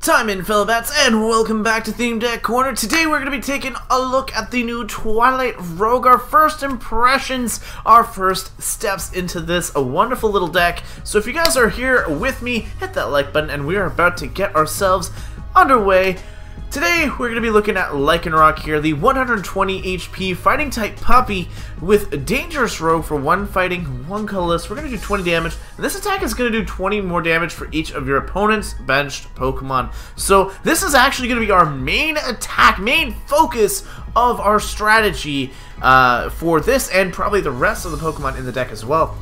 Time in, fellow bats, and welcome back to Theme Deck Corner. Today we're going to be taking a look at the new Twilight Rogue, our first impressions, our first steps into this wonderful little deck. So if you guys are here with me, hit that like button, and we are about to get ourselves underway. Today we're going to be looking at Lycanroc here, the 120 HP fighting type puppy with Dangerous Rogue for 1 fighting, 1 colorless. We're going to do 20 damage, and this attack is going to do 20 more damage for each of your opponent's benched Pokemon. So this is actually going to be our main attack, main focus of our strategy for this and probably the rest of the Pokemon in the deck as well.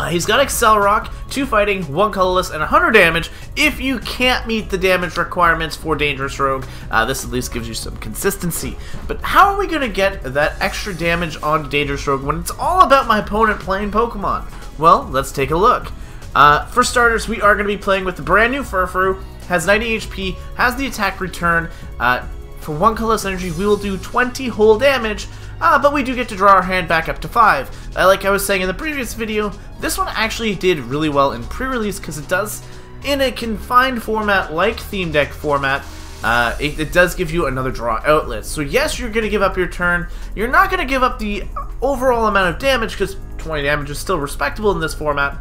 He's got Accelerock, 2 fighting, 1 colorless, and 100 damage. If you can't meet the damage requirements for Dangerous Rogue, this at least gives you some consistency. But how are we going to get that extra damage on Dangerous Rogue when it's all about my opponent playing Pokemon? Well, let's take a look. For starters, we are going to be playing with the brand new Furfrou, has 90 HP, has the attack return. For 1 colorless energy, we will do 20 whole damage. But we do get to draw our hand back up to 5. Like I was saying in the previous video, this one actually did really well in pre-release because it does, in a confined format like Theme Deck format, it does give you another draw outlet. So yes, you're going to give up your turn. You're not going to give up the overall amount of damage because 20 damage is still respectable in this format.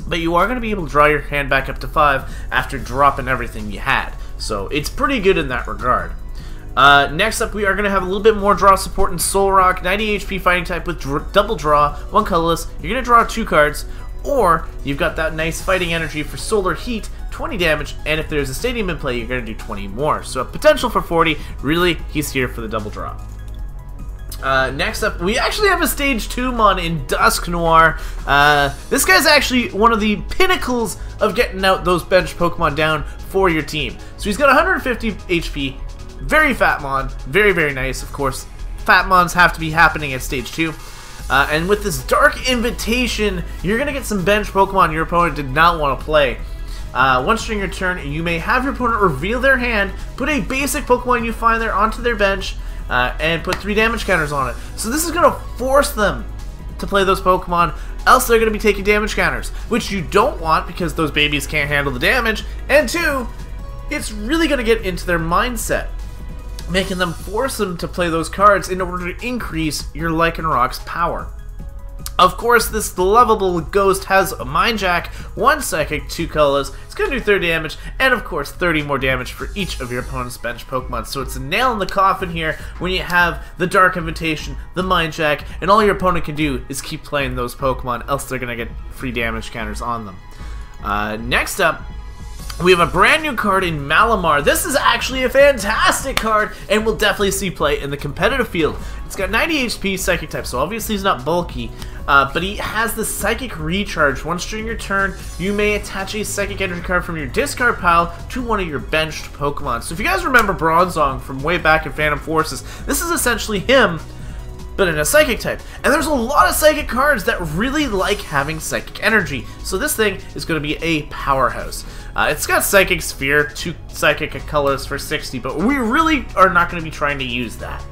But you are going to be able to draw your hand back up to 5 after dropping everything you had. So it's pretty good in that regard. Next up, we are going to have a little bit more draw support in Solrock, 90 HP fighting type with double draw, 1 colorless. You're going to draw 2 cards, or you've got that nice fighting energy for Solar Heat, 20 damage, and if there's a stadium in play, you're going to do 20 more. So a potential for 40. Really, he's here for the double draw. Next up, we actually have a Stage 2 mon in Dusknoir. This guy's actually one of the pinnacles of getting out those bench Pokemon down for your team. So he's got 150 HP. Very fat mon, very, very nice. Of course, fat mons have to be happening at Stage 2. And with this Dark Invitation, you're going to get some bench Pokemon your opponent did not want to play. Once during your turn, you may have your opponent reveal their hand, put a basic Pokemon you find there onto their bench, and put 3 damage counters on it. So this is going to force them to play those Pokemon, else they're going to be taking damage counters, which you don't want because those babies can't handle the damage. And 2, it's really going to get into their mindset, making them force them to play those cards in order to increase your Lycanroc's power. Of course, this lovable ghost has a Mind Jack, 1 psychic, 2 colorless. It's going to do 30 damage, and of course 30 more damage for each of your opponent's bench Pokemon. So it's a nail in the coffin here when you have the Dark Invitation, the Mind Jack, and all your opponent can do is keep playing those Pokemon, else they're going to get free damage counters on them. Next up, we have a brand new card in Malamar. This is actually a fantastic card and will definitely see play in the competitive field. It's got 90 HP, Psychic type, so obviously he's not bulky, but he has the Psychic Recharge. Once during your turn, you may attach a Psychic Energy card from your discard pile to one of your benched Pokemon. So if you guys remember Bronzong from way back in Phantom Forces, this is essentially him, but in a Psychic type. And there's a lot of Psychic cards that really like having Psychic Energy. So this thing is going to be a powerhouse. It's got Psychic Sphere, 2 Psychic colors for 60, but we really are not going to be trying to use that.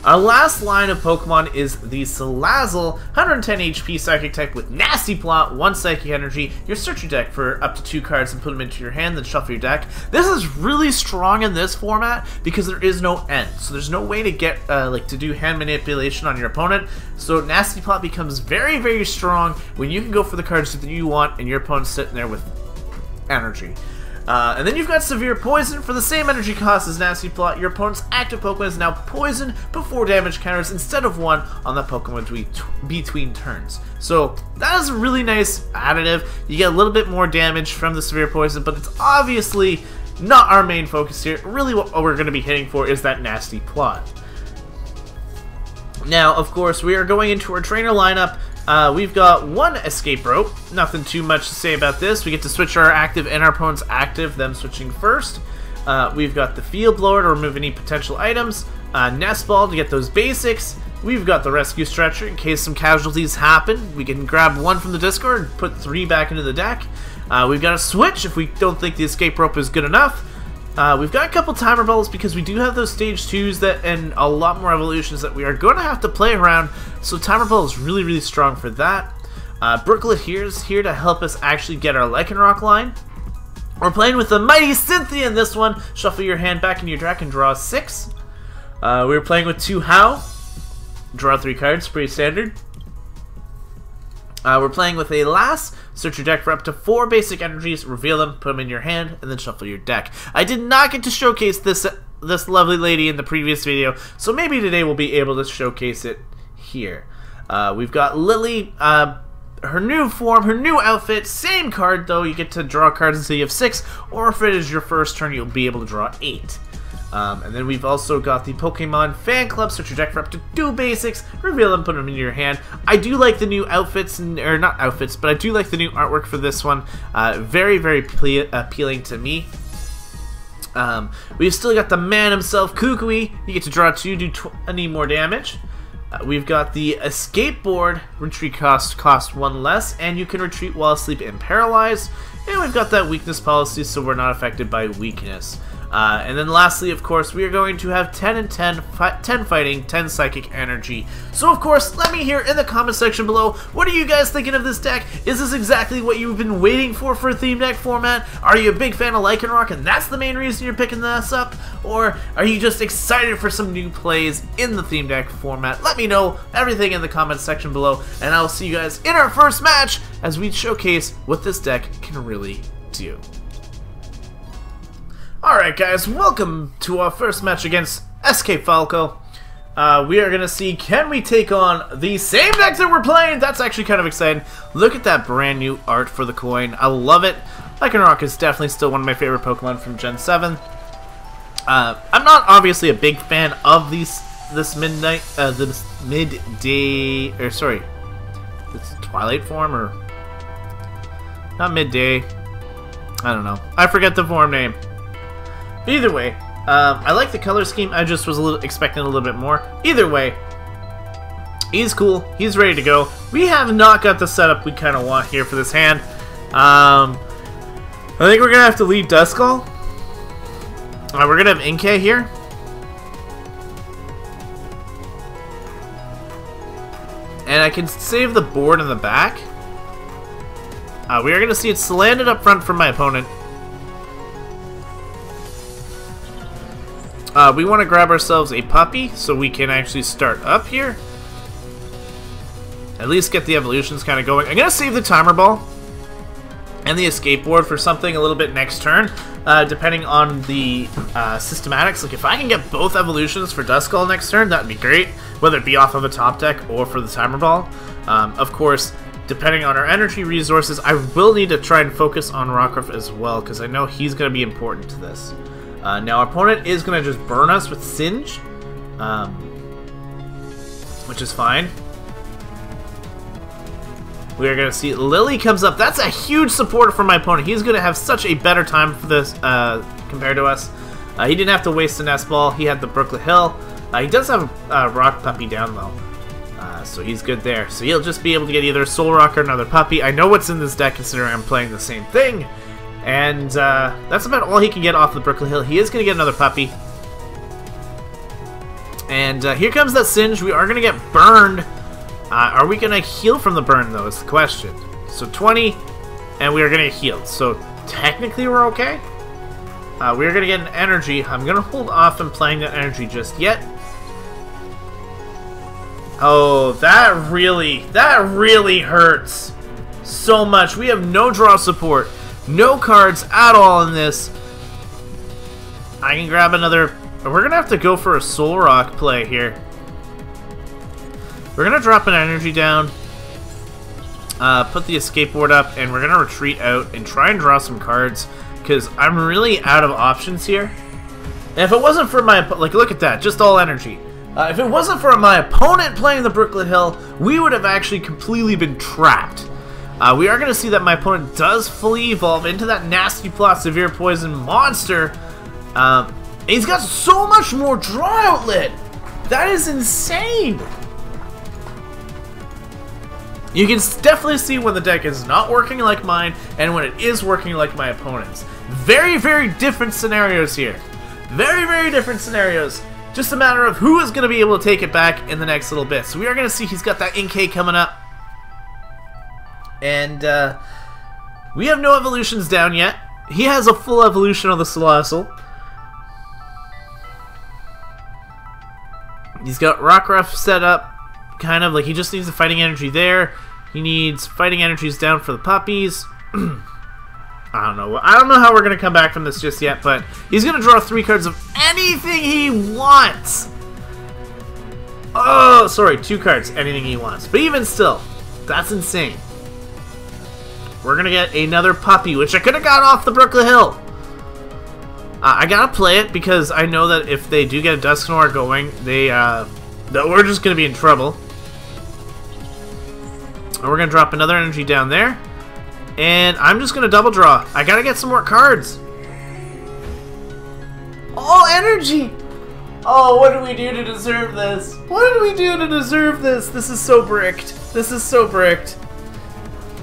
Our last line of Pokemon is the Salazzle, 110 HP Psychic type with Nasty Plot, 1 Psychic Energy. You search your deck for up to 2 cards and put them into your hand, then shuffle your deck. This is really strong in this format because there is no end, so there's no way to get to do hand manipulation on your opponent. So Nasty Plot becomes very, very strong when you can go for the cards that you want and your opponent's sitting there with energy. And then you've got Severe Poison. For the same energy cost as Nasty Plot, your opponent's active Pokemon is now poisoned before damage counters instead of 1 on that Pokemon between turns. So that is a really nice additive. You get a little bit more damage from the Severe Poison, but it's obviously not our main focus here. Really what we're going to be hitting for is that Nasty Plot. Now, of course, we are going into our trainer lineup. We've got 1 Escape Rope. Nothing too much to say about this. We get to switch our active and our opponent's active, them switching first. We've got the Field Blower to remove any potential items. Nest Ball to get those basics. We've got the Rescue Stretcher in case some casualties happen. We can grab 1 from the discard and put 3 back into the deck. We've got a Switch if we don't think the Escape Rope is good enough. We've got a couple timer bubbles because we do have those stage 2s that, and a lot more evolutions that we are going to have to play around, so timer bubble is really, really strong for that. Brooklet here is here to help us actually get our Lycanroc line. We're playing with the mighty Cynthia in this one. Shuffle your hand back into your deck and draw 6. We're playing with 2 How. Draw 3 cards, pretty standard. We're playing with a Lass. Search your deck for up to 4 basic energies, reveal them, put them in your hand, and then shuffle your deck. I did not get to showcase this lovely lady in the previous video, so maybe today we'll be able to showcase it here. We've got Lily, her new form, her new outfit, same card though, you get to draw cards until you have 6, or if it is your first turn, you'll be able to draw 8. And then we've also got the Pokemon Fan Club. Search your deck for up to 2 basics, reveal them, put them in your hand. I do like the new outfits, or not outfits, but I do like the new artwork for this one. Very, very appealing to me. We've still got the man himself, Kukui. You get to draw 2, do 20 more damage. We've got the escape board. Retreat cost 1 less, and you can retreat while asleep and paralyzed. And we've got that weakness policy, so we're not affected by weakness. And then lastly, of course, we are going to have 10 and 10, 10 fighting, 10 psychic energy. So of course, let me hear in the comment section below, what are you guys thinking of this deck? Is this exactly what you've been waiting for a theme deck format? Are you a big fan of Lycanroc and that's the main reason you're picking this up? Or are you just excited for some new plays in the theme deck format? Let me know everything in the comment section below, and I'll see you guys in our first match as we showcase what this deck can really do. Alright guys, welcome to our first match against SK Falco. We are going to see, can we take on the same deck that we're playing? That's actually kind of exciting. Look at that brand new art for the coin. I love it. Lycanroc is definitely still one of my favorite Pokemon from Gen 7. I'm not obviously a big fan of this midday, or sorry, it's Twilight form, or not midday. I don't know. I forget the form name. Either way, I like the color scheme. I just was expecting a little bit more. Either way, he's cool. He's ready to go. We have not got the setup we kind of want here for this hand. I think we're going to have to lead Duskull. We're going to have Inkay here. And I can save the board in the back. We are going to see it's landed up front from my opponent. We want to grab ourselves a puppy so we can actually start up here. At least get the evolutions kind of going. I'm going to save the timer ball and the escape board for something a little bit next turn, depending on the systematics. Like if I can get both evolutions for Duskull next turn, that would be great, whether it be off of a top deck or for the timer ball. Of course, depending on our energy resources, I will need to try and focus on Rockruff as well, because I know he's going to be important to this. Now our opponent is going to just burn us with Singe, which is fine. We are going to see Lily comes up. That's a huge supporter for my opponent. He's going to have such a better time for this compared to us. He didn't have to waste a Nest Ball. He had the Brooklet Hill. He does have a Rock Puppy down though, so he's good there. So he'll just be able to get either Soul Rock or another Puppy. I know what's in this deck considering I'm playing the same thing. And that's about all he can get off the Brooklet Hill. He is going to get another puppy. And here comes that Singe. We are going to get burned. Are we going to heal from the burn, though, is the question. So 20, and we are going to get healed. So technically we're okay. We are going to get an energy. I'm going to hold off on playing that energy just yet. Oh, that really hurts so much. We have no draw support. No cards at all in this. I can grab another. We're going to have to go for a Soul Rock play here. We're going to drop an energy down. Put the escape board up. And we're going to retreat out and try and draw some cards. Because I'm really out of options here. And if it wasn't for my... Like, look at that. Just all energy. If it wasn't for my opponent playing the Brooklet Hill, we would have actually completely been trapped. We are going to see that my opponent does fully evolve into that nasty plot severe poison monster. He's got so much more draw outlet. That is insane. You can definitely see when the deck is not working like mine and when it is working like my opponent's. Very, very different scenarios here. Very, very different scenarios. Just a matter of who is going to be able to take it back in the next little bit. So we are going to see he's got that Inkay coming up. And we have no evolutions down yet. He has a full evolution of the Salazzle. He's got Rockruff set up, kind of like he just needs the fighting energy there. He needs fighting energies down for the puppies. I don't know how we're gonna come back from this just yet, but he's gonna draw 3 cards of anything he wants. Oh, sorry, 2 cards, anything he wants. But even still, that's insane. We're gonna get another puppy, which I could have got off the Brooklyn Hill. I gotta play it because I know that if they do get a Dusknoir going, that we're just gonna be in trouble. And we're gonna drop another energy down there, and I'm just gonna double draw. I gotta get some more cards. All energy. Oh, what did we do to deserve this? What did we do to deserve this? This is so bricked. This is so bricked.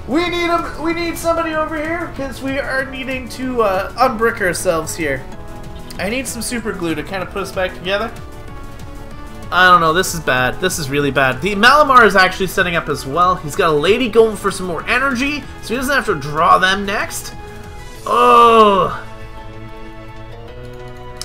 We need somebody over here because we are needing to unbrick ourselves here. I need some super glue to kind of put us back together. I don't know, this is bad. This is really bad. The Malamar is actually setting up as well. He's got a lady going for some more energy, so he doesn't have to draw them next. Oh!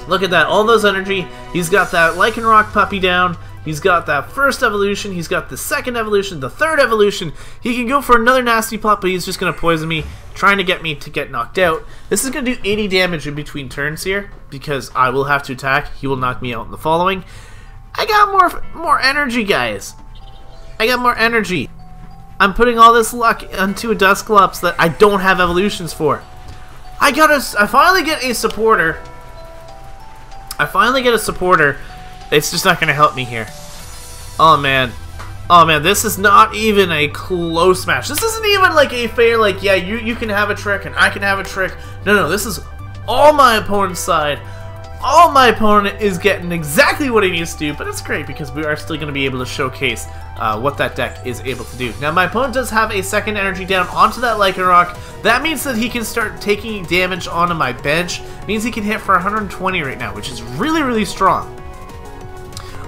Look at that, all those energy. He's got that Lycanroc puppy down. He's got that first evolution. He's got the second evolution, the third evolution. He can go for another nasty plot, but he's just going to poison me, trying to get me to get knocked out. This is going to do 80 damage in between turns here, because I will have to attack. He will knock me out in the following. I got more energy, guys. I got more energy. I'm putting all this luck into a Dusclops that I don't have evolutions for. I finally get a supporter. It's just not going to help me here. Oh man, this is not even a close match. This isn't even like a fair, like, yeah, you can have a trick and I can have a trick. No, this is all my opponent's side. All my opponent is getting exactly what he needs to do, but it's great because we are still going to be able to showcase what that deck is able to do. Now, my opponent does have a second energy down onto that Lycanroc. That means that he can start taking damage onto my bench. It means he can hit for 120 right now, which is really, really strong.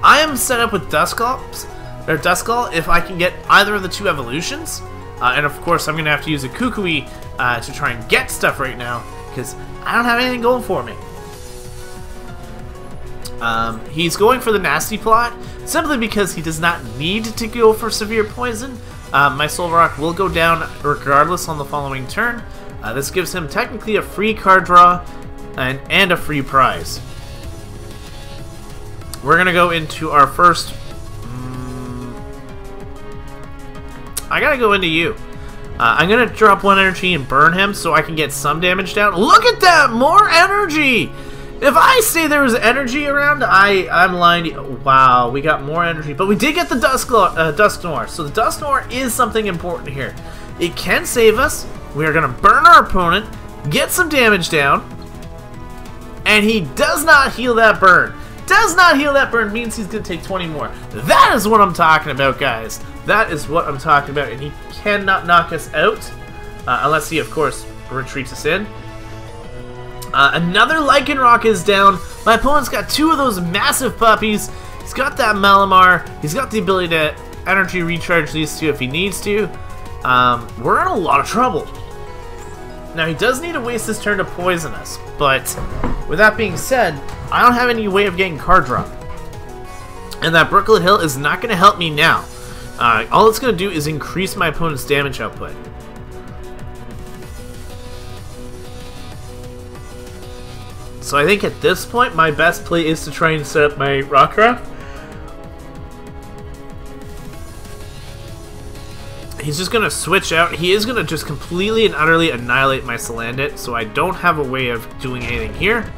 I am set up with Duskull if I can get either of the 2 evolutions. And of course, I'm going to have to use a Kukui to try and get stuff right now, because I don't have anything going for me. He's going for the nasty plot, simply because he does not need to go for severe poison. My Solrock will go down regardless on the following turn. This gives him technically a free card draw and a free prize. We're going to go into our first... I gotta go into you. I'm going to drop 1 energy and burn him so I can get some damage down. Look at that! More energy! If I say there was energy around, I'm lying to you. Wow, we got more energy. But we did get the Dusknoir. So the Dusknoir is something important here. It can save us. We are going to burn our opponent, get some damage down, and he does not heal that burn. Does not heal that burn means he's going to take 20 more. That is what I'm talking about, guys. That is what I'm talking about, and he cannot knock us out, unless he, of course, retreats us in. Another Lycanroc is down. My opponent's got 2 of those massive puppies. He's got that Malamar. He's got the ability to energy recharge these 2 if he needs to. We're in a lot of trouble. Now, he does need to waste his turn to poison us, but with that being said, I don't have any way of getting card draw. And that Brooklyn Hill is not going to help me now. All it's going to do is increase my opponent's damage output. So I think at this point, my best play is to try and set up my Rockruff. He's just going to switch out. He is going to just completely and utterly annihilate my Salandit, so I don't have a way of doing anything here.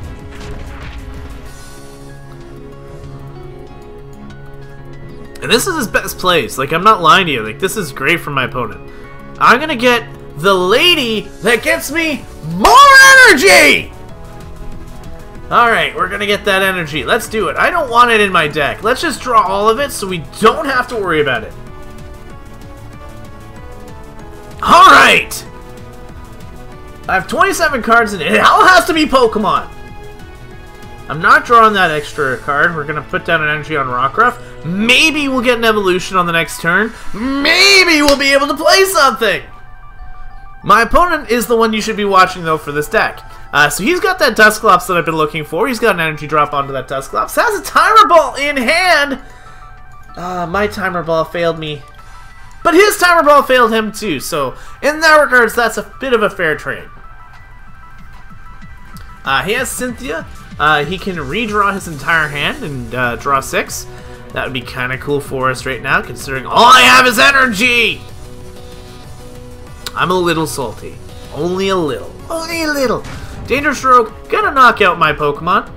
And this is his best plays. Like, I'm not lying to you. Like, this is great for my opponent. I'm going to get the lady that gets me more energy! Alright, we're going to get that energy. Let's do it. I don't want it in my deck. Let's just draw all of it so we don't have to worry about it. Alright! I have 27 cards in it. It all has to be Pokemon. I'm not drawing that extra card. We're going to put down an energy on Rockruff. Maybe we'll get an evolution on the next turn. Maybe we'll be able to play something. My opponent is the one you should be watching, though, for this deck. So he's got that Dusclops that I've been looking for. He's got an energy drop onto that Dusclops. Has a Timer Ball in hand! My Timer Ball failed me. But his Timer Ball failed him, too. So, in that regards, that's a bit of a fair trade. He has Cynthia. He can redraw his entire hand and draw 6. That would be kind of cool for us right now, considering all I have is energy! I'm a little salty. Only a little. Only a little. Dangerous Rogue, gonna knock out my Pokemon.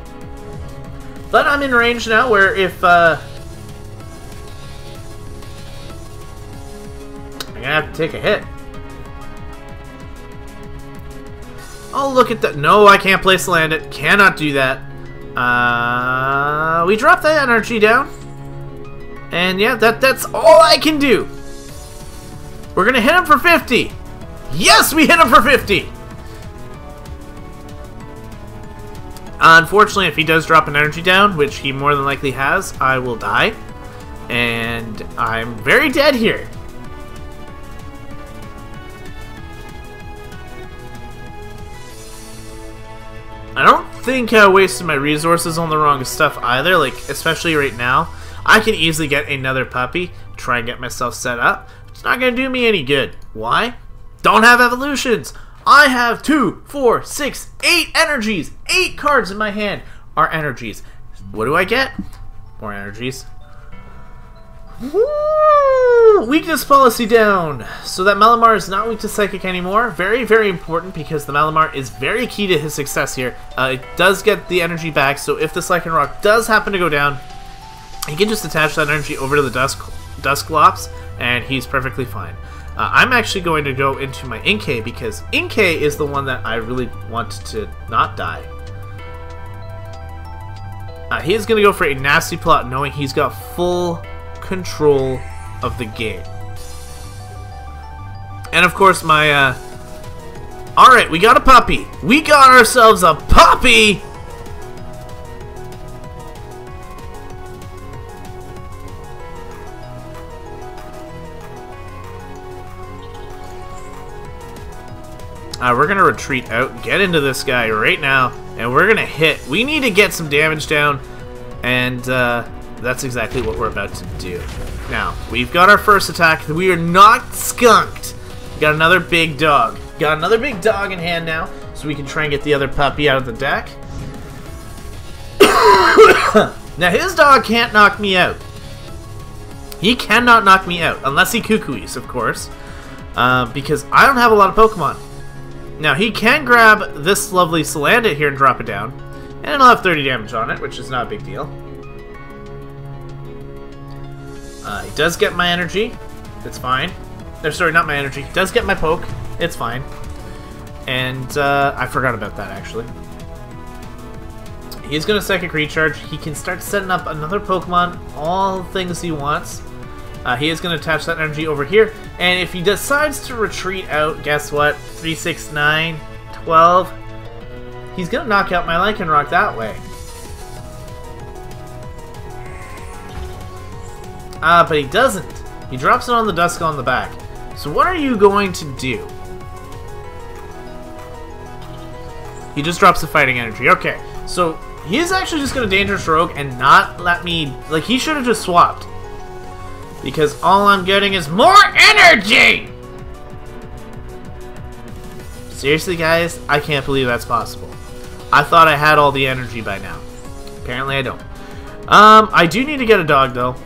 But I'm in range now where if, I'm gonna have to take a hit. Oh, look at that. No, I can't place land it. Cannot do that. We drop that energy down. And yeah, that's all I can do. We're gonna hit him for 50. Yes, we hit him for 50. Unfortunately, if he does drop an energy down, which he more than likely has, I will die. And I'm very dead here. I don't think I wasted my resources on the wrong stuff either, like, especially right now. I can easily get another puppy, try and get myself set up. It's not going to do me any good. Why? Don't have evolutions. I have 2, 4, 6, 8 energies. 8 cards in my hand are energies. What do I get? More energies. Woo! Weakness policy down. So that Malamar is not weak to Psychic anymore. Very, very important because the Malamar is very key to his success here. It does get the energy back, so if the Lycanroc does happen to go down, he can just attach that energy over to the Dusclops, and he's perfectly fine. I'm actually going to go into my Inkay because Inkay is the one that I really want to not die. He is going to go for a nasty plot knowing he's got full control of the game. And of course my, alright, we got a puppy. We got ourselves a puppy! We're going to retreat out, get into this guy right now, and we're going to hit. We need to get some damage down, and that's exactly what we're about to do. Now, we've got our first attack. We are not skunked. We got another big dog. Got another big dog in hand now, so we can try and get the other puppy out of the deck. Now, his dog can't knock me out. He cannot knock me out, unless he cuckoos, of course, because I don't have a lot of Pokemon. Now, he can grab this lovely Salandit here and drop it down, and it'll have 30 damage on it, which is not a big deal. He does get my energy. It's fine. Sorry, not my energy. He does get my poke. It's fine. And I forgot about that, actually. He's going to Psychic Recharge. He can start setting up another Pokemon, all things he wants. He is going to attach that energy over here. And if he decides to retreat out, guess what? 3, 6, 9, 12. He's going to knock out my Lycanroc that way. But he doesn't. He drops it on the Dusk on the back. So what are you going to do? He just drops the fighting energy. Okay, so he is actually just going to Dangerous Rogue and not let me... Like, he should have just swapped. Because all I'm getting is more energy! Seriously, guys? I can't believe that's possible. I thought I had all the energy by now. Apparently I don't. I do need to get a dog, though.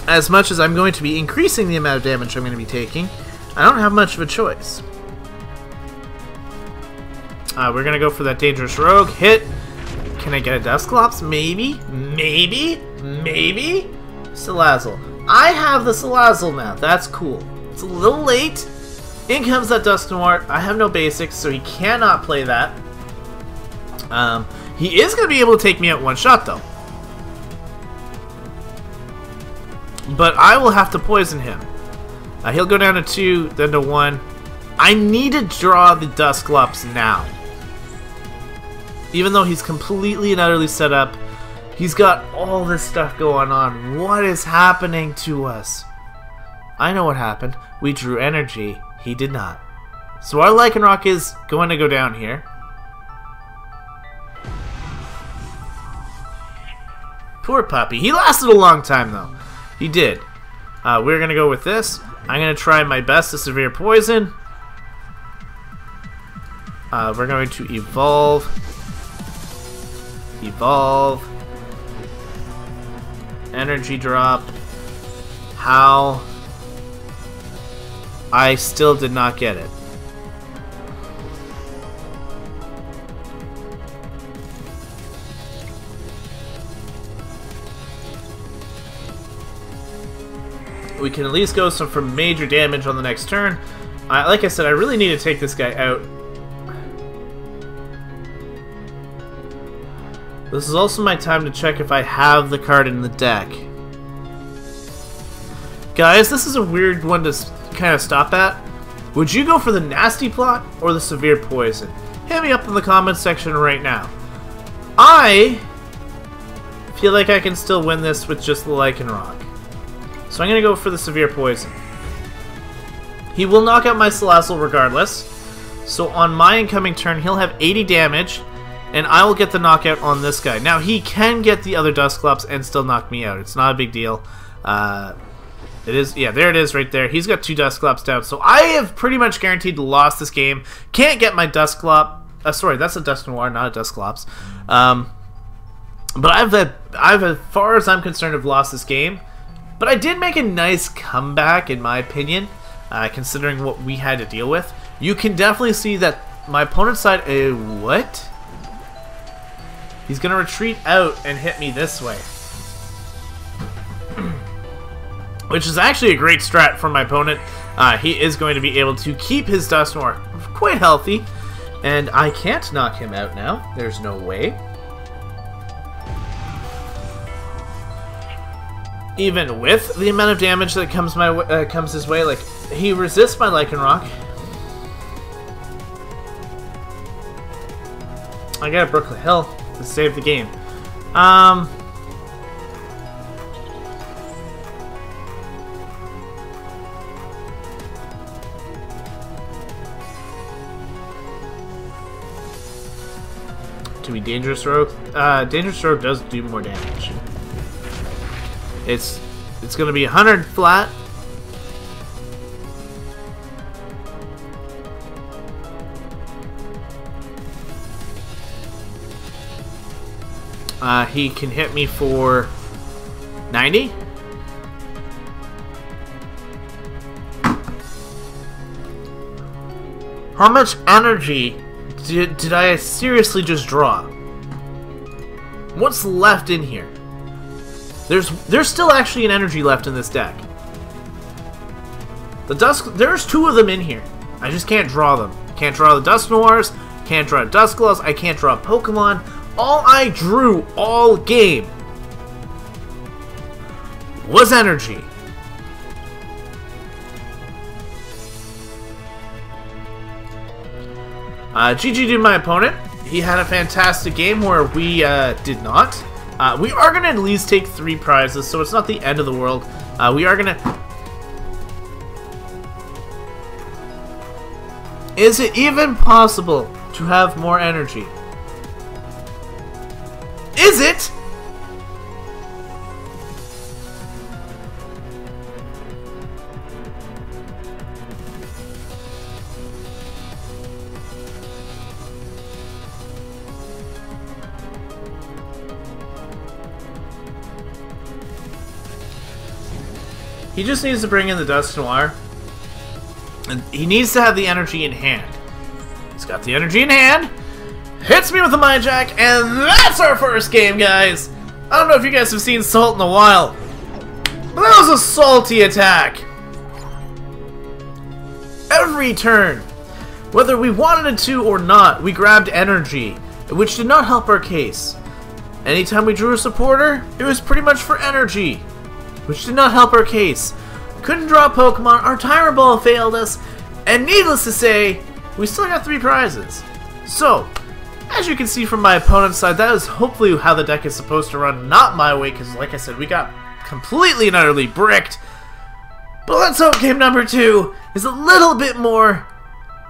As much as I'm going to be increasing the amount of damage I'm going to be taking, I don't have much of a choice. We're going to go for that Dangerous Rogue. Hit. Can I get a Dusclops? Maybe. Maybe. Maybe. Salazzle. I have the Salazzle now. That's cool. It's a little late. In comes that Dusknoir. I have no basics, so he cannot play that. He is going to be able to take me out one shot, though. But I will have to poison him. He'll go down to 2, then to 1. I need to draw the Dusclops now. Even though he's completely and utterly set up, he's got all this stuff going on. What is happening to us? I know what happened. We drew energy. He did not. So our Lycanroc is going to go down here. Poor puppy. He lasted a long time, though. He did. We're going to go with this. I'm going to try my best to severe poison. We're going to evolve. Evolve. Energy drop. How? I still did not get it. We can at least go for major damage on the next turn. Like I said, I really need to take this guy out. This is also my time to check if I have the card in the deck. Guys, this is a weird one to kind of stop at. Would you go for the nasty plot or the severe poison? Hit me up in the comments section right now. I feel like I can still win this with just the Lycanroc. So I'm going to go for the severe poison. He will knock out my Salazzle regardless. So on my incoming turn, he'll have 80 damage, and I will get the knockout on this guy. Now, he can get the other Dusclops and still knock me out. It's not a big deal. It is, yeah, there it is right there. He's got 2 Dusclops down. So I have pretty much guaranteed to lose this game. Can't get my Dusclop. Sorry, that's a Dusknoir, not a Dusclops. But I've, as far as I'm concerned, have lost this game. But I did make a nice comeback, in my opinion, considering what we had to deal with. You can definitely see that my opponent's side... what? He's going to retreat out and hit me this way. Which is actually a great strat from my opponent. He is going to be able to keep his Dusknoir quite healthy. And I can't knock him out now. There's no way. Even with the amount of damage that comes his way, like, he resists my Lycanroc. I gotta Brook the Hill to save the game. To be Dangerous Rogue? Dangerous Rogue does do more damage. It's going to be 100 flat. He can hit me for 90. How much energy did I seriously just draw? What's left in here? There's still actually an energy left in this deck. There's 2 of them in here. I just can't draw them. Can't draw the Dusknoirs, can't draw Dusclops, I can't draw Pokemon. All I drew all game was energy. GG to my opponent. He had a fantastic game where we did not. We are going to at least take 3 prizes, so it's not the end of the world. We are going to... Is it even possible to have more energy? Is it? He just needs to bring in the Dusknoir. And he needs to have the energy in hand. He's got the energy in hand. Hits me with a Mind Jack, and that's our first game, guys. I don't know if you guys have seen Salt in a while, but that was a salty attack. Every turn, whether we wanted it to or not, we grabbed energy, which did not help our case. Anytime we drew a supporter, it was pretty much for energy, which did not help our case. Couldn't draw a Pokemon, our Timer Ball failed us, and needless to say, we still got 3 prizes. So, as you can see from my opponent's side, that is hopefully how the deck is supposed to run, not my way, because like I said, we got completely and utterly bricked. But let's hope game number 2 is a little bit more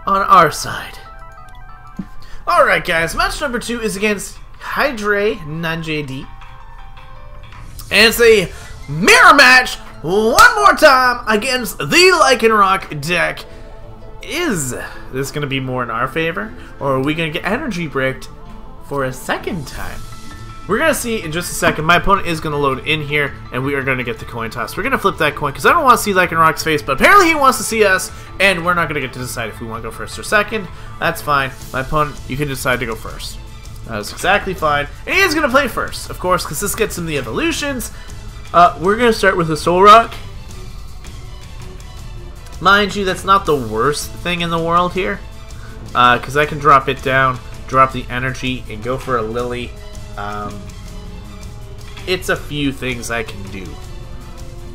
on our side. Alright guys, match number 2 is against Hydre NanJD. And it's a mirror match one more time against the Lycanroc deck. Is this going to be more in our favor, or are we going to get energy bricked for a second time? We're going to see in just a second. My opponent is going to load in here, and we are going to get the coin toss. We're going to flip that coin, because I don't want to see Lycanroc's face, but apparently he wants to see us, and we're not going to get to decide if we want to go first or second. That's fine. My opponent, you can decide to go first. That's exactly fine. And he is going to play first, of course, because this gets him the evolutions. We're going to start with a Solrock. Mind you, that's not the worst thing in the world here, because I can drop it down, drop the energy, and go for a Lily. It's a few things I can do.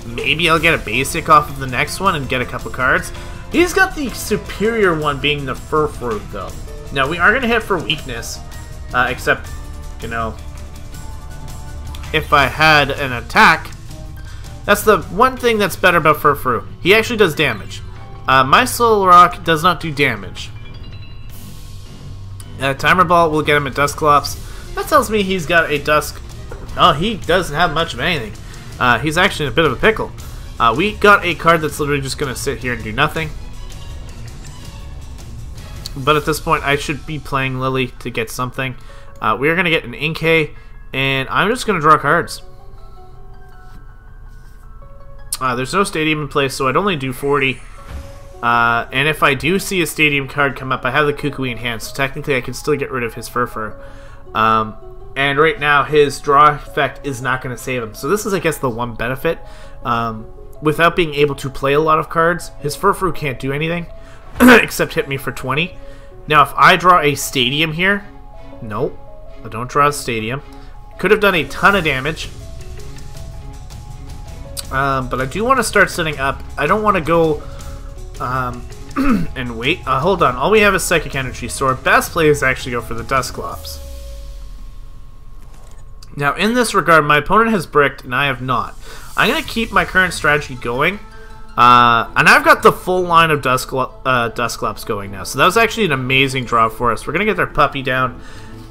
Maybe I'll get a basic off of the next one and get a couple cards. He's got the superior one being the Furfrou, though. Now, we are going to hit for weakness, except, you know, if I had an attack. That's the one thing that's better about Furfrou. He actually does damage. My Solrock does not do damage. Timer Ball will get him a Dusclops. That tells me he's got a Dusk. Oh, he doesn't have much of anything. He's actually in a bit of a pickle. We got a card that's literally just going to sit here and do nothing. But at this point, I should be playing Lily to get something. We are going to get an Inkay, and I'm just going to draw cards. There's no Stadium in place, so I'd only do 40. And if I do see a Stadium card come up, I have the Kukui in hand, so technically I can still get rid of his Furfrou. And right now, his draw effect is not going to save him. So this is, I guess, the one benefit. Without being able to play a lot of cards, his Furfrou can't do anything, except hit me for 20. Now, if I draw a Stadium here, nope, I don't draw a Stadium. Could have done a ton of damage. But I do want to start setting up. I don't want to go and wait. Hold on. All we have is Psychic Energy, so our best play is actually go for the Dusclops. Now, in this regard, my opponent has bricked, and I have not. I'm going to keep my current strategy going. And I've got the full line of Dusclops going now. So that was actually an amazing draw for us. We're going to get their puppy down.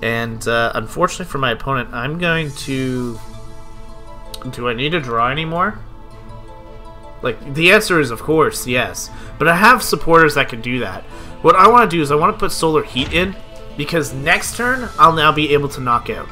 And unfortunately for my opponent, I'm going to... Do I need to draw anymore? Like, the answer is, of course, yes. But I have supporters that can do that. What I want to do is I want to put Solar Heat in, because next turn, I'll now be able to knock out.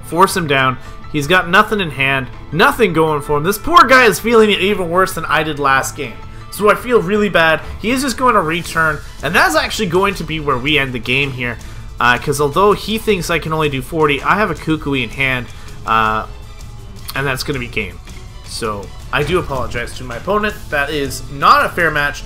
Force him down. He's got nothing in hand, nothing going for him. This poor guy is feeling it even worse than I did last game. So I feel really bad. He is just going to return, and that's actually going to be where we end the game here. Because although he thinks I can only do 40, I have a Kukui in hand, and that's going to be game. So I do apologize to my opponent. That is not a fair match,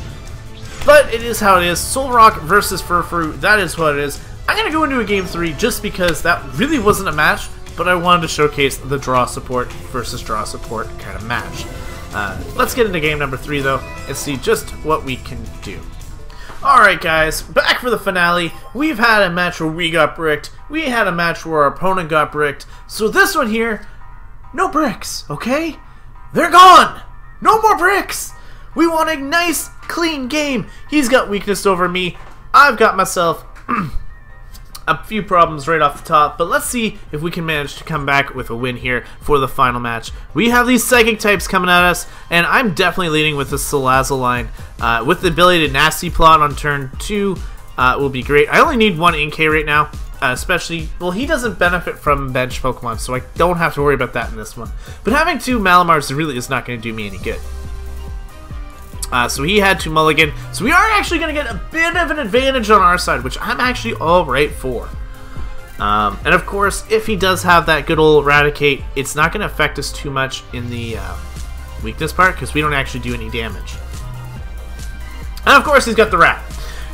but it is how it is. Solrock versus Furfrou, that is what it is. I'm going to go into a game 3 just because that really wasn't a match, but I wanted to showcase the draw support versus draw support kind of match. Let's get into game number 3 though, and see just what we can do. Alright guys, back for the finale. We've had a match where we got bricked. We had a match where our opponent got bricked. So this one here, no bricks, okay? They're gone! No more bricks! We want a nice, clean game. He's got weakness over me. I've got myself a few problems right off the top, but let's see if we can manage to come back with a win here for the final match. We have these Psychic types coming at us, and I'm definitely leading with the Salazzle line. With the ability to Nasty Plot on turn 2 will be great. I only need one Inkay right now. Especially, well, he doesn't benefit from bench Pokemon, so I don't have to worry about that in this one. But having 2 Malamars really is not going to do me any good. So he had 2 Mulligan, so we are actually going to get a bit of an advantage on our side, which I'm actually alright for. And of course, if he does have that good old Eradicate, it's not going to affect us too much in the weakness part, because we don't actually do any damage. And of course, he's got the Rat.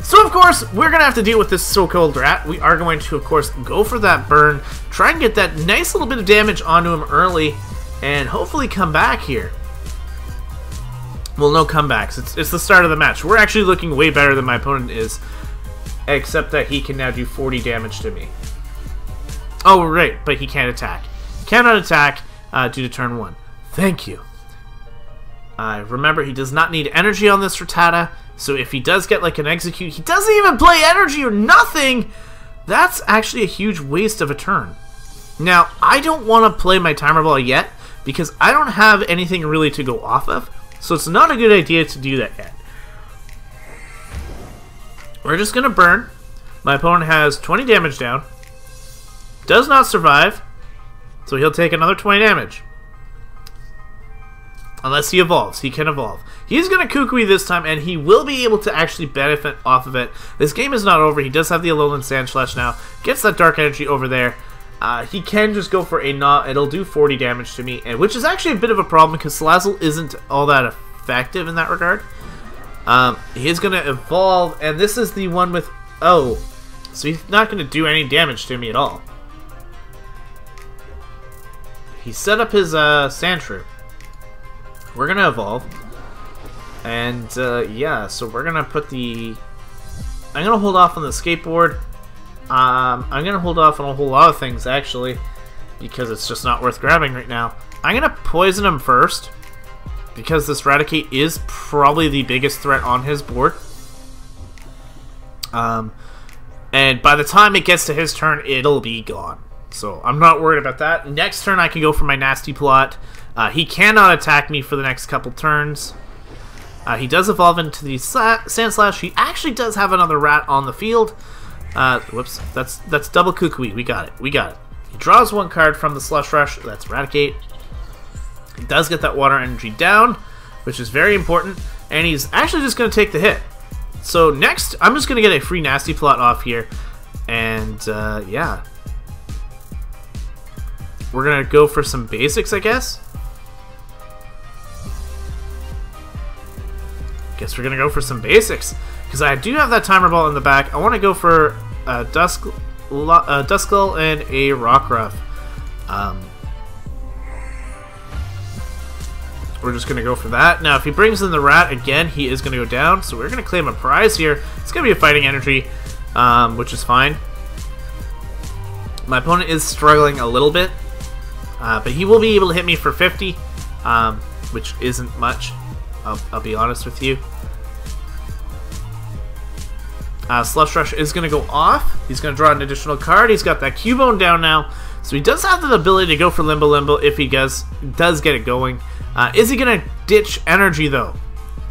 So, of course, we're going to have to deal with this so-called Rat. We are going to, of course, go for that burn, try and get that nice little bit of damage onto him early, and hopefully come back here. Well, no comebacks. It's the start of the match. We're actually looking way better than my opponent is, except that he can now do 40 damage to me. Oh, right, but he can't attack. Cannot attack due to turn 1. Thank you. Remember, he does not need energy on this Rattata, so if he does get like an execute, he doesn't even play energy or nothing! That's actually a huge waste of a turn. Now, I don't want to play my timer ball yet, because I don't have anything really to go off of, so it's not a good idea to do that yet. We're just going to burn. My opponent has 20 damage down, does not survive, so he'll take another 20 damage. Unless he evolves. He can evolve. He's going to Kukui this time, and he will be able to actually benefit off of it. This game is not over. He does have the Alolan Sandslash now. Gets that Dark Energy over there. He can just go for a knot. It'll do 40 damage to me, which is actually a bit of a problem because Salazzle isn't all that effective in that regard. He is going to evolve, and this is the one with... Oh, so he's not going to do any damage to me at all. He set up his Sandshrew. We're going to evolve. And, yeah, so we're going to put the... I'm going to hold off on the skateboard. I'm going to hold off on a whole lot of things, actually, because it's just not worth grabbing right now. I'm going to poison him first, because this Raticate is probably the biggest threat on his board. And by the time it gets to his turn, it'll be gone. So I'm not worried about that. Next turn, I can go for my Nasty Plot. He cannot attack me for the next couple turns. He does evolve into the Sandslash. He actually does have another rat on the field. Whoops, that's double Kukui. We got it. We got it. He draws one card from the Slush Rush. That's Raticate. He does get that water energy down, which is very important. And he's actually just going to take the hit. So next, I'm just going to get a free Nasty Plot off here. And, yeah. We're going to go for some basics, I guess. Guess we're going to go for some basics. Because I do have that Timer Ball in the back. I want to go for Duskull and a Rockruff. We're just going to go for that. Now, if he brings in the Rat again, he is going to go down. So we're going to claim a prize here. It's going to be a Fighting Energy, which is fine. My opponent is struggling a little bit. But he will be able to hit me for 50, which isn't much. I'll be honest with you. Slush Rush is going to go off. He's going to draw an additional card. He's got that Cubone down now. So he does have the ability to go for Limbo Limbo if he does get it going. Is he going to ditch energy, though?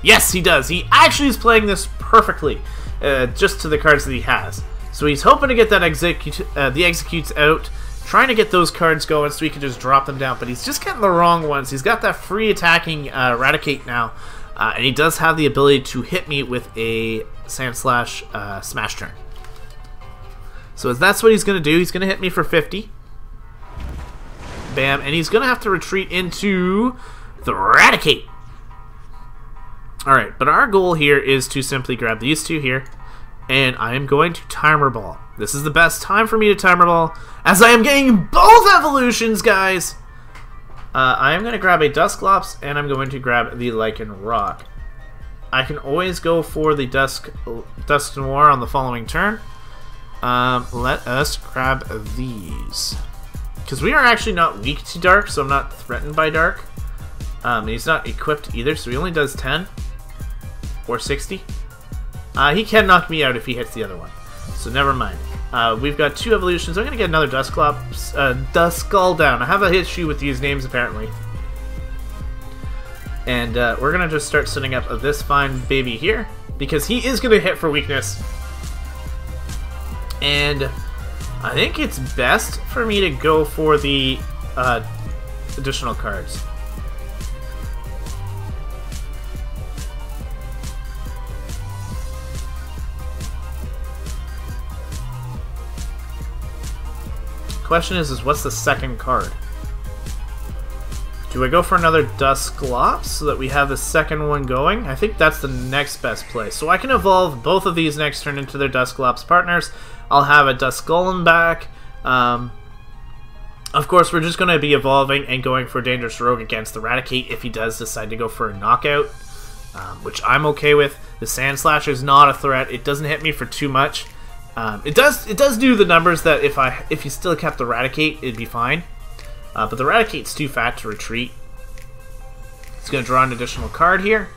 Yes, he does. He actually is playing this perfectly, just to the cards that he has. So he's hoping to get that the Executes out, trying to get those cards going so he can just drop them down. But he's just getting the wrong ones. He's got that free attacking Raticate now. And he does have the ability to hit me with a Sandslash Smash Turn. So that's what he's going to do. He's going to hit me for 50. Bam. And he's going to have to retreat into the Raticate. Alright, but our goal here is to simply grab these two here. And I am going to Timer Ball. This is the best time for me to Timer Ball, as I am getting both evolutions, guys! I am going to grab a Dusclops, and I'm going to grab the Lycan Rock. I can always go for the Dusk Noir on the following turn. Let us grab these. Because we are actually not weak to Dark, so I'm not threatened by Dark. He's not equipped either, so he only does 10. Or 60. He can knock me out if he hits the other one. So never mind. We've got two evolutions. I'm going to get another Duskull down. I have a issue with these names, apparently. And we're going to just start setting up this fine baby here, because he is going to hit for weakness. And I think it's best for me to go for the additional cards. Question is what's the second card? Do I go for another Dusclops so that we have the second one going? I think that's the next best play. So I can evolve both of these next turn into their Dusclops partners. I'll have a Duskullin back. Of course, we're just going to be evolving and going for Dangerous Rogue against the Raticate if he does decide to go for a knockout, which I'm okay with. The Sandslash is not a threat. It doesn't hit me for too much. It does do the numbers that if you still kept the Raticate, it'd be fine. But the Raticate's too fat to retreat. He's going to draw an additional card here.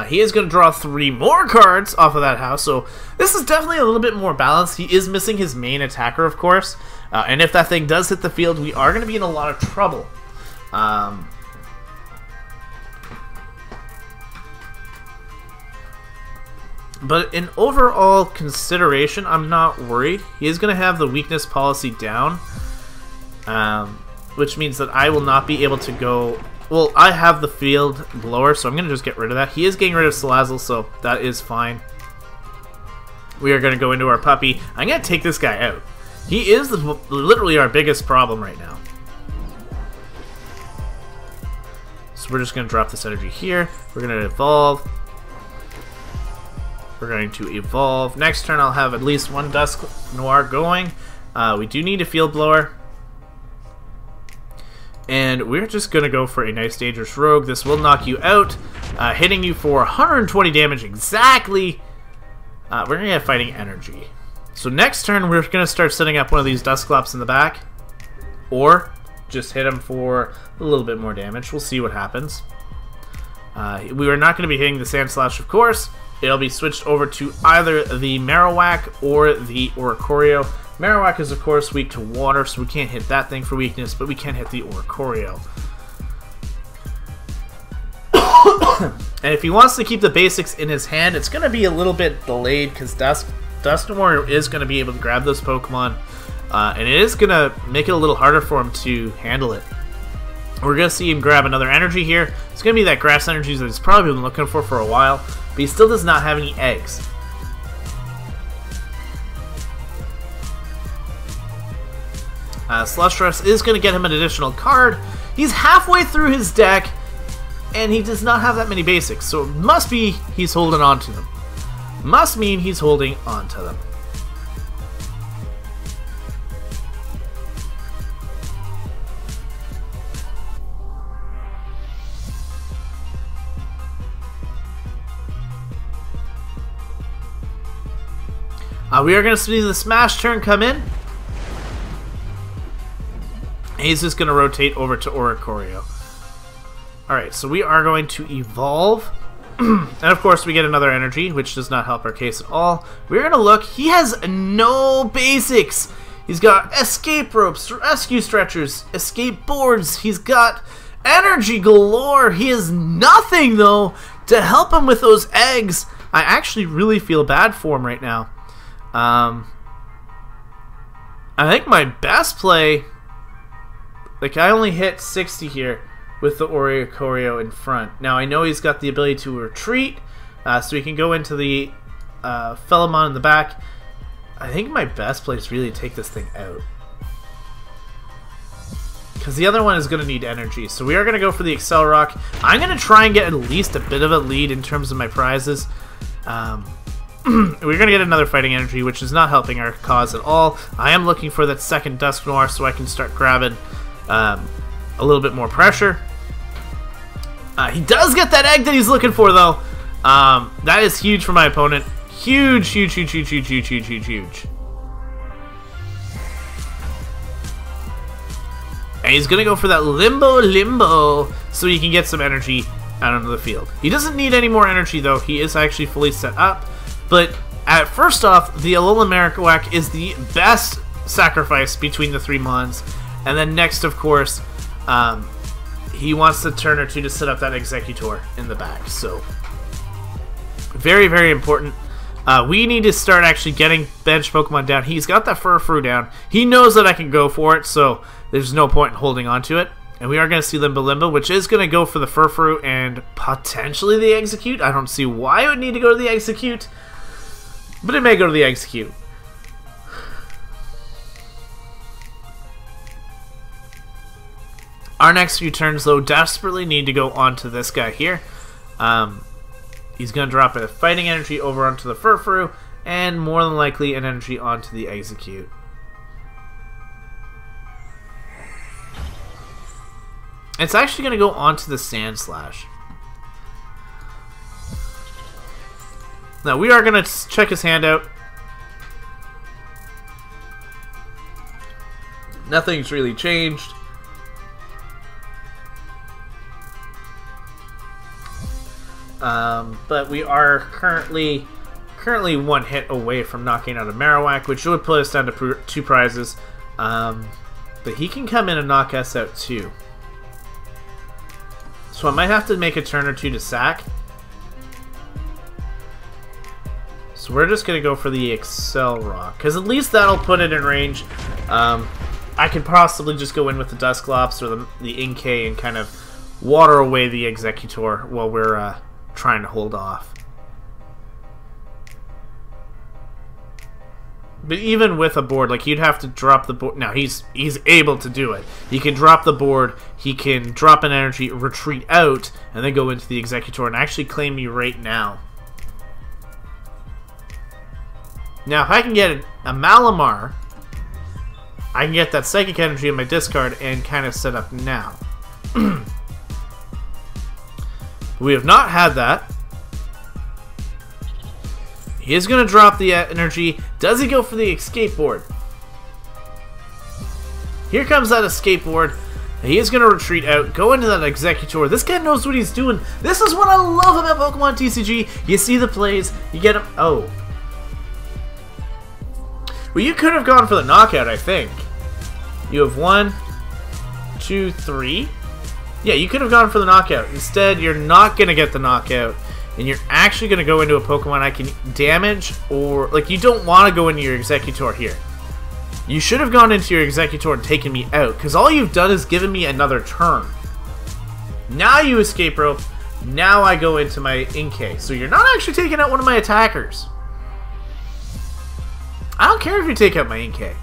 He is going to draw 3 more cards off of that house, so this is definitely a little bit more balanced. He is missing his main attacker, of course, and if that thing does hit the field, we are going to be in a lot of trouble. But in overall consideration, I'm not worried. He is going to have the weakness policy down, which means that I will not be able to go... Well, I have the field blower, so I'm going to just get rid of that. He is getting rid of Salazzle, so that is fine. We are going to go into our puppy. I'm going to take this guy out. He is literally our biggest problem right now. So we're just going to drop this energy here. We're going to evolve. We're going to evolve. Next turn, I'll have at least 1 Dusk Noir going. We do need a field blower. And we're just going to go for a nice Dangerous Rogue. This will knock you out, hitting you for 120 damage exactly. We're going to get Fighting Energy. So next turn, we're going to start setting up one of these Dusclops in the back. Or just hit him for a little bit more damage. We'll see what happens. We are not going to be hitting the Sand Slash, of course. It'll be switched over to either the Marowak or the Oricorio. Marowak is, of course, weak to water, so we can't hit that thing for weakness, but we can hit the Oricorio. And if he wants to keep the basics in his hand, it's going to be a little bit delayed, because Dusknoir is going to be able to grab those Pokemon, and it is going to make it a little harder for him to handle it. We're going to see him grab another energy here. It's going to be that grass energy that he's probably been looking for a while, but he still does not have any eggs. Slushrush is going to get him an additional card. He's halfway through his deck, and he does not have that many basics, so it must be he's holding on to them. Must mean he's holding on to them. We are going to see the Smash turn come in. He's just going to rotate over to Oricorio. Alright, so we are going to evolve. And of course we get another energy, which does not help our case at all. We're going to look. He has no basics. He's got escape ropes, rescue stretchers, escape boards. He's got energy galore. He has nothing, though, to help him with those eggs. I actually really feel bad for him right now. I think my best play... Like, I only hit 60 here with the Oricorio in front. Now, I know he's got the ability to retreat, so he can go into the Phelamon in the back. I think my best play is really to take this thing out. Because the other one is going to need energy. So we are going to go for the Accelerock. I'm going to try and get at least a bit of a lead in terms of my prizes. We're going to get another Fighting Energy, which is not helping our cause at all. I am looking for that second Dusknoir so I can start grabbing a little bit more pressure. He does get that egg that he's looking for, though. That is huge for my opponent. Huge, huge, huge, huge, huge, huge, huge, huge, huge. And he's going to go for that Limbo, so he can get some energy out onto the field. He doesn't need any more energy, though. He is actually fully set up. But first off, the Alola Marowak is the best sacrifice between the 3 Mons. And then next, of course, he wants the turn or two to set up that Executor in the back. So, very, very important. We need to start actually getting bench Pokemon down. He's got that Furfrou down. He knows that I can go for it, so there's no point in holding on to it. And we are going to see Limbo, which is going to go for the Furfrou and potentially the Execute. I don't see why it would need to go to the Execute, but it may go to the Execute. Our next few turns, though, desperately need to go onto this guy here. He's going to drop a Fighting Energy over onto the Furfrou, and more than likely an energy onto the Execute. It's actually going to go onto the Sand Slash. Now, we are going to check his hand out. Nothing's really changed. but we are currently one hit away from knocking out a Marowak, which would put us down to 2 prizes. But he can come in and knock us out too. So I might have to make a turn or 2 to sack. So we're just going to go for the Excel Rock, because at least that'll put it in range. I could possibly just go in with the Dusclops or the Inkay and kind of water away the Executor while we're trying to hold off. But even with a board, like, you'd have to drop the board. Now, he's able to do it. He can drop the board, he can drop an energy, retreat out, and then go into the Executor and actually claim me right now. Now, if I can get a Malamar, I can get that Psychic Energy in my discard and kind of set up now. We have not had that. He is going to drop the energy. Does he go for the escape board? Here comes that escape board. He is going to retreat out, go into that Executor. This guy knows what he's doing. This is what I love about Pokemon TCG. You see the plays, you get him. Oh. Well, you could have gone for the knockout, I think. You have 1, 2, 3. Yeah, you could have gone for the knockout. Instead, you're not going to get the knockout. And you're actually going to go into a Pokemon I can damage, or, like, you don't want to go into your Executor here. You should have gone into your Executor and taken me out, because all you've done is given me another turn. Now you escape rope. Now I go into my Inkay. So you're not actually taking out one of my attackers. I don't care if you take out my Inkay.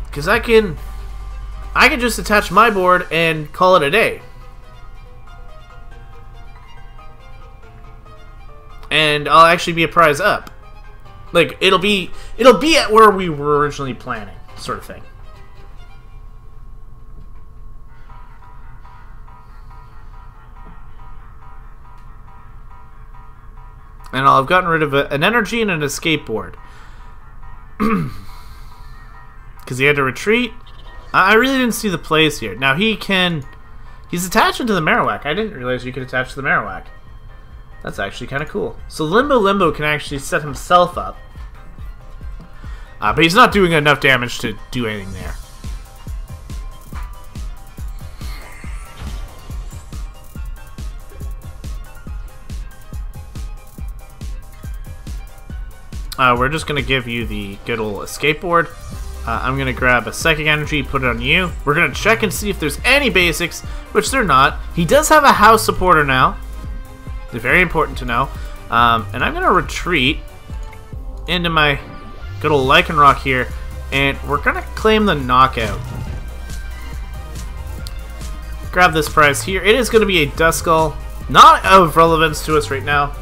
Because I can just attach my board and call it a day. And I'll actually be a prize up. Like, it'll be at where we were originally planning, sort of thing. And I'll have gotten rid of an energy and an escape board. Because he had to retreat. I really didn't see the plays here. Now he's attaching to the Marowak. I didn't realize you could attach to the Marowak. That's actually kind of cool. So Limbo can actually set himself up. But he's not doing enough damage to do anything there. We're just going to give you the good old escape board. I'm going to grab a Psychic Energy, put it on you. We're going to check and see if there's any basics, which they're not. He does have a house supporter now. They're very important to know. And I'm going to retreat into my good old Lycanroc here, and we're going to claim the knockout. Grab this prize here. It is going to be a Duskull. Not of relevance to us right now.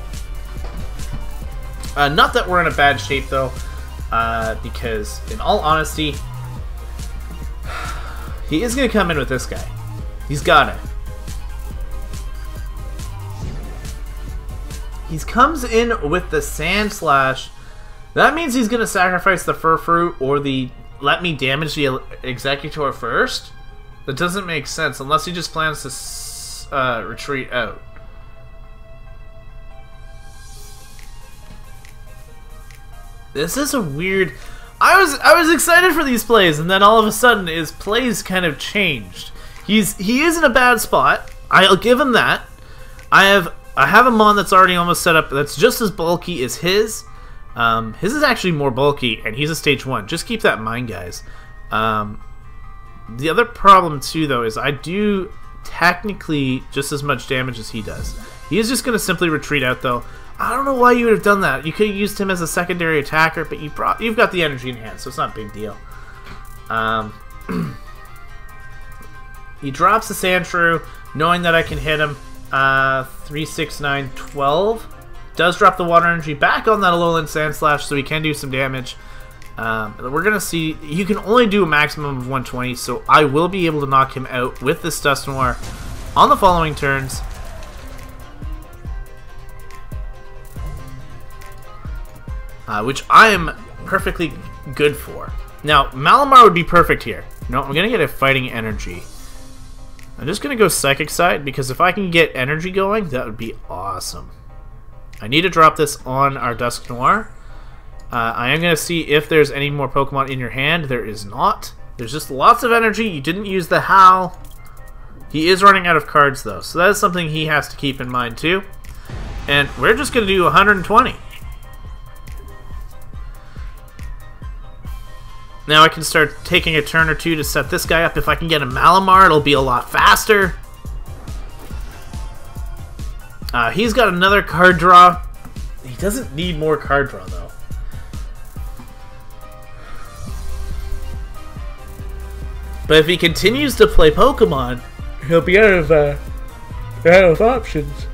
Not that we're in a bad shape, though. Because, in all honesty, he is going to come in with this guy. He's got it. He comes in with the Sand Slash. That means he's going to sacrifice the Furfrou or the let me damage the Executor first. That doesn't make sense unless he just plans to retreat out. This is a weird... I was excited for these plays, and then all of a sudden his plays kind of changed. He is in a bad spot. I'll give him that. I have a Mon that's already almost set up that's just as bulky as his. His is actually more bulky, and he's a stage 1. Just keep that in mind, guys. The other problem too, though, is I do technically just as much damage as he does. He is just going to simply retreat out, though. I don't know why you would have done that. You could have used him as a secondary attacker, but you've got the energy in hand, so it's not a big deal. He drops the Sandshrew, knowing that I can hit him. 3, 6, 9, 12. Does drop the water energy back on that Alolan Sand Slash, so he can do some damage. We're going to see... You can only do a maximum of 120, so I will be able to knock him out with this Dusknoir on the following turns. Which I am perfectly good for. Now, Malamar would be perfect here. No, I'm going to get a fighting energy. I'm just going to go Psychic side, because if I can get energy going, that would be awesome. I need to drop this on our Dusk Noir. I am going to see if there's any more Pokemon in your hand. There is not. There's just lots of energy. You didn't use the Howl. He is running out of cards, though, so that is something he has to keep in mind, too. And we're just going to do 120. Now I can start taking a turn or two to set this guy up. If I can get a Malamar, it'll be a lot faster. He's got another card draw. He doesn't need more card draw, though. But if he continues to play Pokemon, he'll be out of options.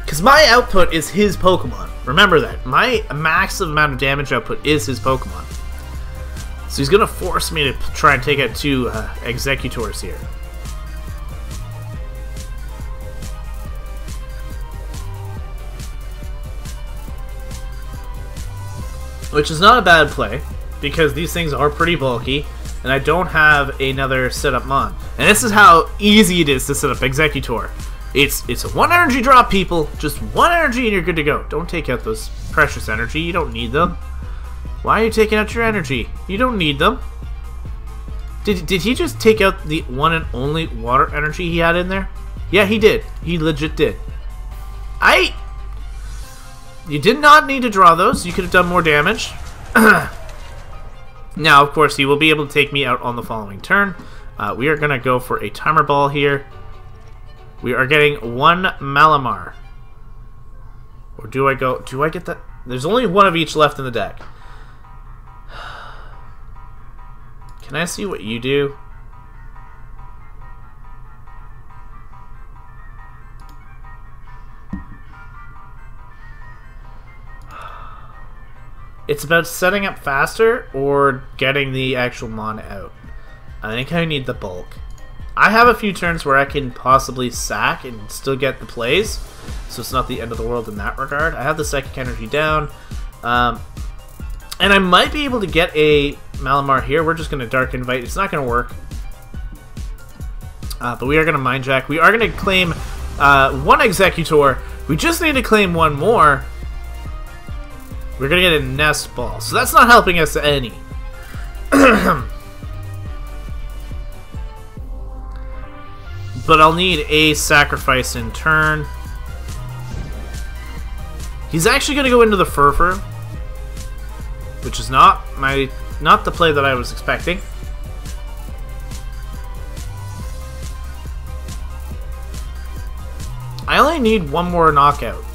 Because my output is his Pokemon. Remember that. My massive amount of damage output is his Pokemon. So he's going to force me to try and take out 2 Executors here. Which is not a bad play, because these things are pretty bulky, and I don't have another setup mon. And this is how easy it is to set up Executor. It's a 1 energy drop, people. Just 1 energy and you're good to go. Don't take out those precious energy. You don't need them. Why are you taking out your energy? You don't need them. Did he just take out the one and only water energy he had in there? Yeah, he did. He legit did. You did not need to draw those. You could have done more damage. Now, of course, he will be able to take me out on the following turn. We are going to go for a Timer Ball here. We are getting 1 Malamar. Or do I get that? There's only 1 of each left in the deck. Can I see what you do? It's about setting up faster or getting the actual mon out. I think I need the bulk. I have a few turns where I can possibly sack and still get the plays, so it's not the end of the world in that regard. I have the Psychic Energy down. And I might be able to get a Malamar here. We're just going to Dark Invite. It's not going to work. But we are going to Mind Jack. We are going to claim 1 Executor. We just need to claim 1 more. We're going to get a Nest Ball. So that's not helping us any. But I'll need a Sacrifice in turn. He's actually going to go into the Furfur, which is not the play that I was expecting. I only need 1 more knockout.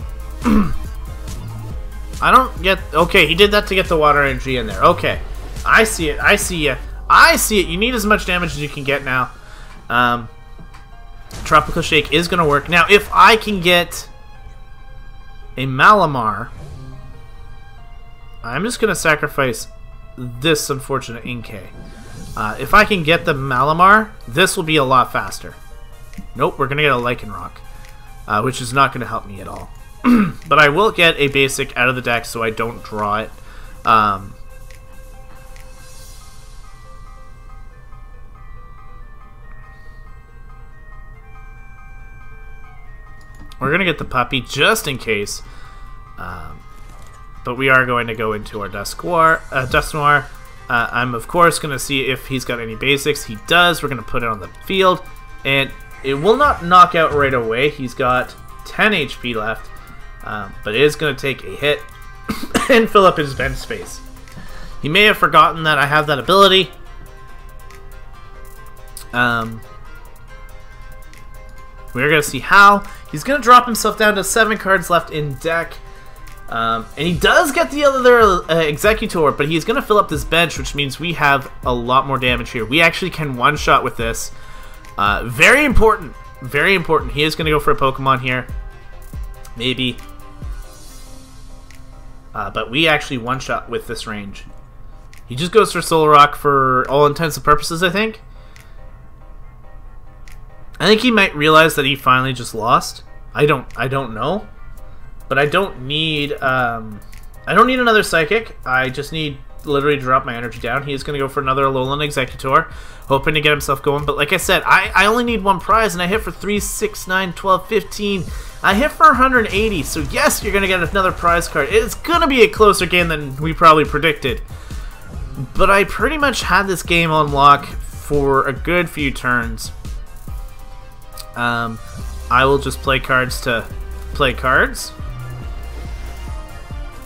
I don't get... Okay, he did that to get the water energy in there. Okay. I see it. I see you. I see it. You need as much damage as you can get now. Tropical Shake is going to work. Now, if I can get a Malamar, I'm just going to sacrifice this unfortunate Inkay. If I can get the Malamar, this will be a lot faster. Nope, we're going to get a Lycanroc, which is not going to help me at all. But I will get a basic out of the deck so I don't draw it. We're going to get the puppy just in case. But we are going to go into our Dusk Noir. I'm, of course, going to see if he's got any basics. He does. We're going to put it on the field. And it will not knock out right away. He's got 10 HP left. But it is going to take a hit and fill up his bench space. He may have forgotten that I have that ability. We're going to see how. He's going to drop himself down to 7 cards left in deck. And he does get the other Executor, but he's going to fill up this bench, which means we have a lot more damage here. We actually can one-shot with this. Very important. Very important. He is going to go for a Pokemon here. Maybe. But we actually one-shot with this range. He just goes for Solrock for all intents and purposes, I think. I think he might realize that he finally just lost. I don't know. But I don't need another Psychic. I just need literally drop my energy down. He's going to go for another Alolan Executor, hoping to get himself going. But like I said, I only need one prize, and I hit for 3, 6, 9, 12, 15. I hit for 180, so yes, you're going to get another prize card. It's going to be a closer game than we probably predicted. But I pretty much had this game on lock for a good few turns. I will just play cards to play cards.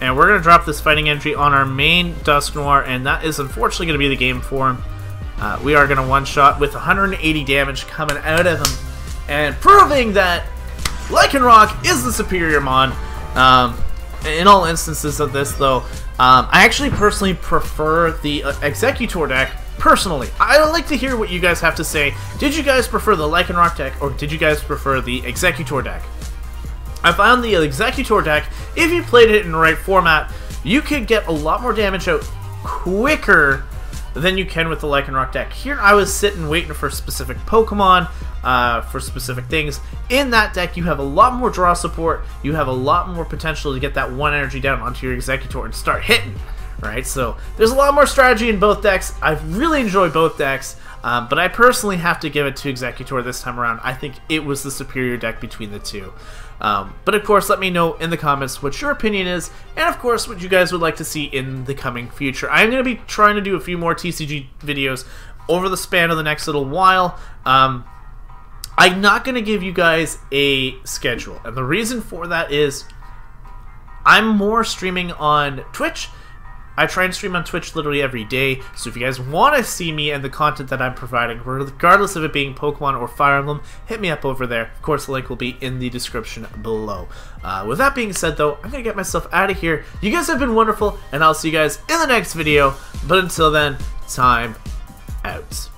And we're going to drop this fighting energy on our main Dusknoir, and that is unfortunately going to be the game for him. We are going to one-shot with 180 damage coming out of him, and proving that Lycanroc is the superior mon. In all instances of this, though, I actually personally prefer the Executor deck. Personally, I would like to hear what you guys have to say. Did you guys prefer the Lycanroc deck, or did you guys prefer the Executor deck? I found the Executor deck, if you played it in the right format, you could get a lot more damage out quicker than you can with the Lycanroc deck. Here I was sitting waiting for specific Pokemon, for specific things. In that deck, you have a lot more draw support, you have a lot more potential to get that one energy down onto your Executor and start hitting. Right, so there's a lot more strategy in both decks. I've really enjoyed both decks, but I personally have to give it to Executor this time around. I think it was the superior deck between the two. But of course, let me know in the comments what your opinion is, and of course what you guys would like to see in the coming future. I'm going to be trying to do a few more TCG videos over the span of the next little while. I'm not going to give you guys a schedule, and the reason for that is I'm more streaming on Twitch. I try and stream on Twitch literally every day, so if you guys want to see me and the content that I'm providing, regardless of it being Pokemon or Fire Emblem, hit me up over there. Of course, the link will be in the description below. With that being said, though, I'm going to get myself out of here. You guys have been wonderful, and I'll see you guys in the next video. But until then, time out.